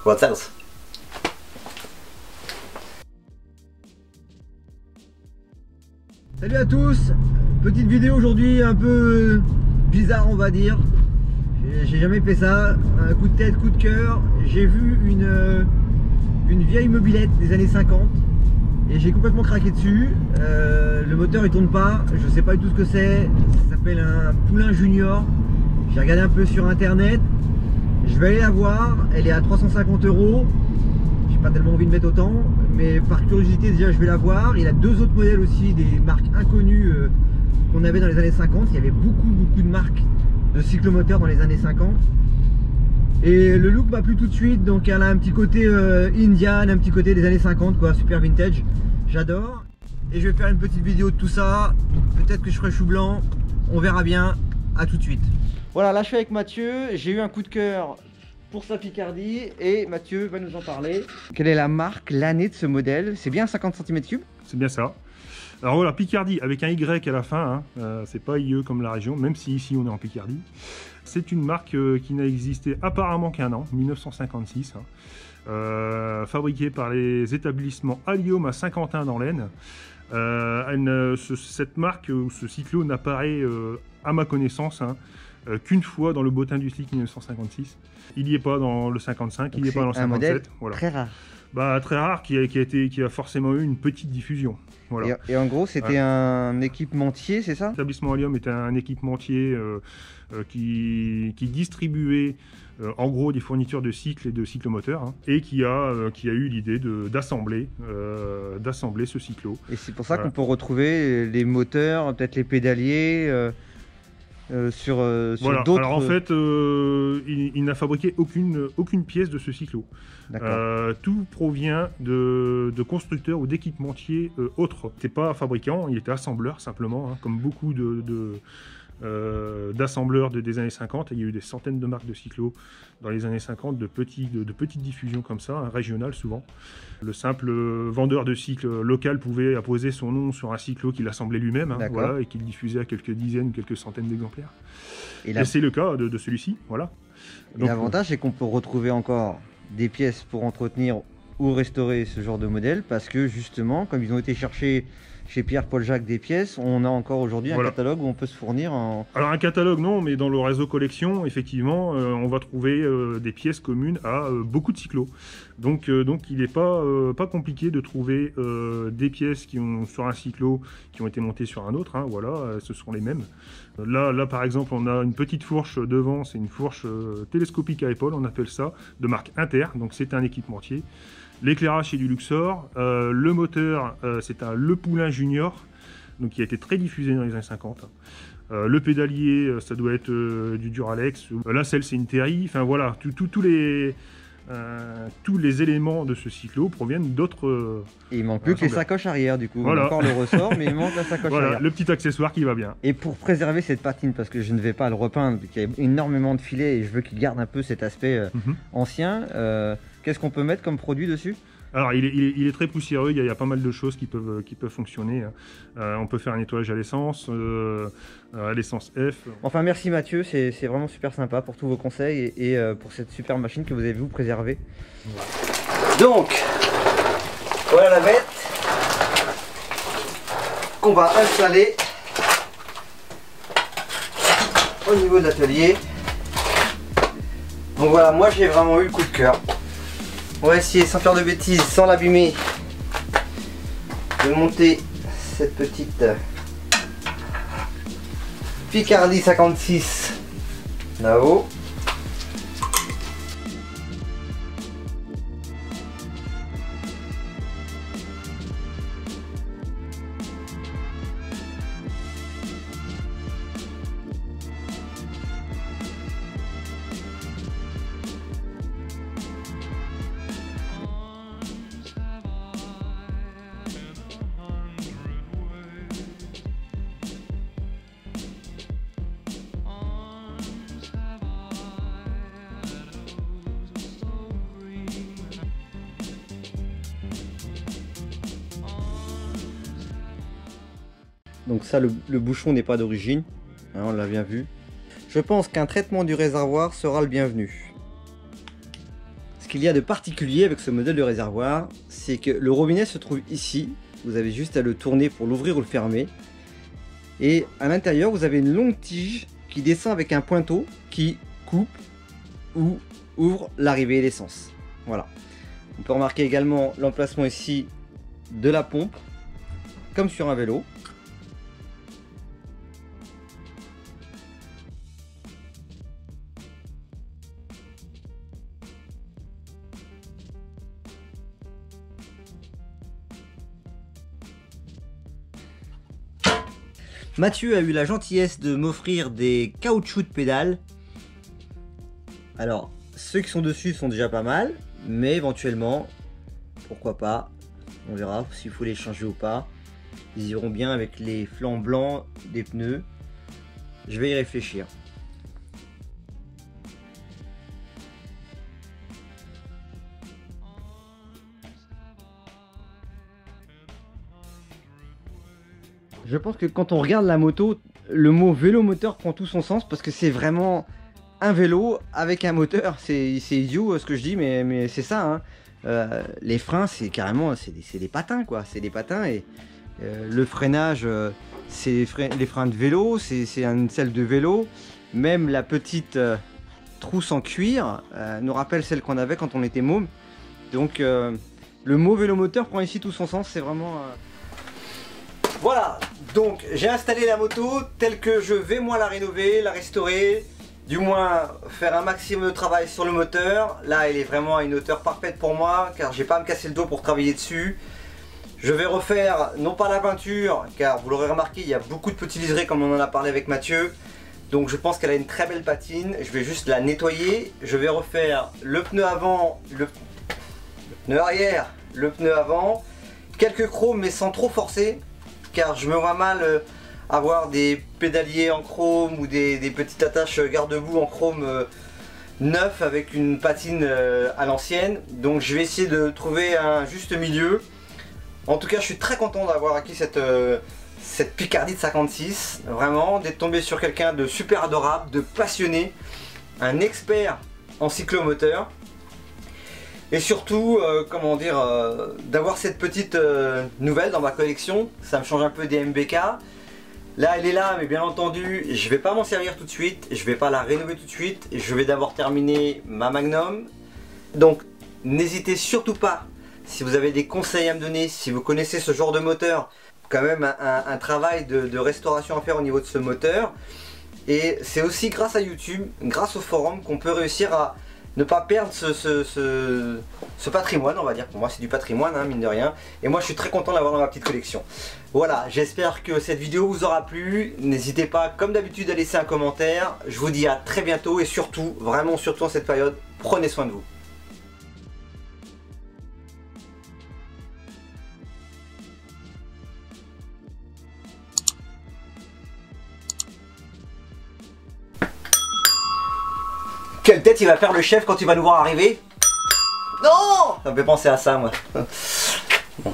What's else? Salut à tous, petite vidéo aujourd'hui un peu bizarre on va dire. J'ai jamais fait ça, un coup de tête, coup de cœur. J'ai vu une vieille mobilette des années 50 et j'ai complètement craqué dessus. Le moteur il tourne pas, je sais pas du tout ce que c'est. Ça s'appelle un Poulain Junior. J'ai regardé un peu sur internet. Je vais aller la voir, elle est à 350 €. J'ai pas tellement envie de mettre autant, mais par curiosité déjà je vais la voir. Il y a deux autres modèles aussi, des marques inconnues qu'on avait dans les années 50. Il y avait beaucoup de marques de cyclomoteurs dans les années 50. Et le look m'a plu tout de suite, donc elle a un petit côté Indian, un petit côté des années 50 quoi, super vintage. J'adore. Et je vais faire une petite vidéo de tout ça. Peut-être que je ferai chou blanc, on verra bien. À tout de suite. Voilà, là je suis avec Mathieu, j'ai eu un coup de cœur pour sa Picardie et Mathieu va nous en parler. Quelle est la marque, l'année de ce modèle? C'est bien 50 cm3? C'est bien ça. Alors voilà, Picardie avec un Y à la fin, hein. C'est pas IE comme la région, même si ici on est en Picardie. C'est une marque qui n'a existé apparemment qu'un an, 1956. Fabriquée par les établissements Allium à Saint-Quentin dans l'Aisne. Cette marque ou ce cyclo n'apparaît à ma connaissance qu'une fois dans le Bottin du Slick 1956. Il n'y est pas dans le 55, il n'y est pas dans le 57. Modèle voilà. Très rare. Bah, très rare, qui a forcément eu une petite diffusion. Voilà. Et en gros, c'était un équipementier, c'est ça? L'établissement Allium était un équipementier qui distribuait en gros des fournitures de cycles et de cyclomoteurs, hein, et qui a eu l'idée d'assembler ce cyclo. Et c'est pour ça qu'on peut retrouver les moteurs, peut-être les pédaliers sur voilà. d'autres... Alors en fait, il n'a fabriqué aucune pièce de ce cyclo. Tout provient de constructeurs ou d'équipementiers autres. Il n'était pas fabricant, il était assembleur simplement, hein, comme beaucoup d'assembleurs des années 50. Il y a eu des centaines de marques de cyclos dans les années 50, de petites diffusions comme ça, hein, régionales souvent. Le simple vendeur de cycles local pouvait apposer son nom sur un cyclo qu'il assemblait lui-même, hein, voilà, et qu'il diffusait à quelques dizaines, quelques centaines d'exemplaires. Et c'est le cas de celui-ci. Voilà. L'avantage, c'est qu'on peut retrouver encore des pièces pour entretenir ou restaurer ce genre de modèle, parce que justement, comme ils ont été chercher chez Pierre-Paul Jacques des pièces, on a encore aujourd'hui un catalogue où on peut se fournir en... Alors un catalogue non, mais dans le réseau collection, effectivement, on va trouver des pièces communes à beaucoup de cyclos. Donc il n'est pas compliqué de trouver des pièces sur un cyclo qui ont été montées sur un autre, hein, voilà, ce sont les mêmes. Là par exemple, on a une petite fourche devant, c'est une fourche télescopique à épaule, on appelle ça, de marque Inter, donc c'est un équipementier. L'éclairage c'est du Luxor, le moteur c'est un Le Poulain Junior, donc qui a été très diffusé dans les années 50. Le pédalier ça doit être du Duralex, la selle c'est une Terry, enfin voilà, tous les éléments de ce cyclo proviennent d'autres... Et il manque plus que les sacoches arrière du coup, voilà. On a encore le ressort mais il manque la sacoche arrière. Le petit accessoire qui va bien. Et pour préserver cette patine, parce que je ne vais pas le repeindre, il y a énormément de filets et je veux qu'il garde un peu cet aspect ancien, qu'est-ce qu'on peut mettre comme produit dessus? Alors il est très poussiéreux, il y a pas mal de choses qui peuvent fonctionner. On peut faire un nettoyage à l'essence F. Enfin merci Mathieu, c'est vraiment super sympa pour tous vos conseils et pour cette super machine que vous avez vous préserver. Voilà. Donc voilà la bête qu'on va installer au niveau de l'atelier. Donc voilà, moi j'ai vraiment eu le coup de cœur. On va essayer, sans faire de bêtises, sans l'abîmer, de monter cette petite Picardie 56 là-haut. Donc ça, le bouchon n'est pas d'origine, hein, on l'a bien vu. Je pense qu'un traitement du réservoir sera le bienvenu. Ce qu'il y a de particulier avec ce modèle de réservoir, c'est que le robinet se trouve ici. Vous avez juste à le tourner pour l'ouvrir ou le fermer. Et à l'intérieur, vous avez une longue tige qui descend avec un pointeau qui coupe ou ouvre l'arrivée d'essence. Voilà. On peut remarquer également l'emplacement ici de la pompe, comme sur un vélo. Mathieu a eu la gentillesse de m'offrir des caoutchoucs de pédale. Alors, ceux qui sont dessus sont déjà pas mal, mais éventuellement, pourquoi pas, on verra s'il faut les changer ou pas. Ils iront bien avec les flancs blancs des pneus. Je vais y réfléchir. Je pense que quand on regarde la moto, le mot vélo-moteur prend tout son sens parce que c'est vraiment un vélo avec un moteur. C'est idiot ce que je dis, mais c'est ça. Hein. Les freins, c'est carrément c'est des patins, quoi. C'est des patins et le freinage, c'est les freins de vélo, c'est une selle de vélo. Même la petite trousse en cuir nous rappelle celle qu'on avait quand on était môme. Donc le mot vélo-moteur prend ici tout son sens. C'est vraiment... Voilà, donc j'ai installé la moto telle que je vais moi la rénover, la restaurer, du moins faire un maximum de travail sur le moteur. Là elle est vraiment à une hauteur parfaite pour moi car j'ai pas à me casser le dos pour travailler dessus. Je vais refaire non pas la peinture car vous l'aurez remarqué il y a beaucoup de petits liserés comme on en a parlé avec Mathieu. Donc je pense qu'elle a une très belle patine, je vais juste la nettoyer. Je vais refaire le pneu avant, le pneu arrière, le pneu avant, quelques chromes mais sans trop forcer. Car je me vois mal avoir des pédaliers en chrome ou des petites attaches garde-boue en chrome neuf avec une patine à l'ancienne. Donc je vais essayer de trouver un juste milieu. En tout cas je suis très content d'avoir acquis cette Picardie de 56. Vraiment d'être tombé sur quelqu'un de super adorable, de passionné, un expert en cyclomoteur. Et surtout, comment dire, d'avoir cette petite nouvelle dans ma collection, ça me change un peu des MBK. Là, elle est là, mais bien entendu, je vais pas m'en servir tout de suite, je vais pas la rénover tout de suite, je vais d'abord terminer ma Magnum. Donc, n'hésitez surtout pas, si vous avez des conseils à me donner, si vous connaissez ce genre de moteur, quand même un travail de restauration à faire au niveau de ce moteur. Et c'est aussi grâce à YouTube, grâce au forum, qu'on peut réussir à ne pas perdre ce patrimoine, on va dire. Pour moi c'est du patrimoine, hein, mine de rien. Et moi je suis très content d'avoir dans ma petite collection. Voilà, j'espère que cette vidéo vous aura plu. N'hésitez pas comme d'habitude à laisser un commentaire. Je vous dis à très bientôt et surtout, vraiment surtout en cette période, prenez soin de vous. Quelle tête il va faire le chef quand il va nous voir arriver? Non! Ça me fait penser à ça moi. Bon.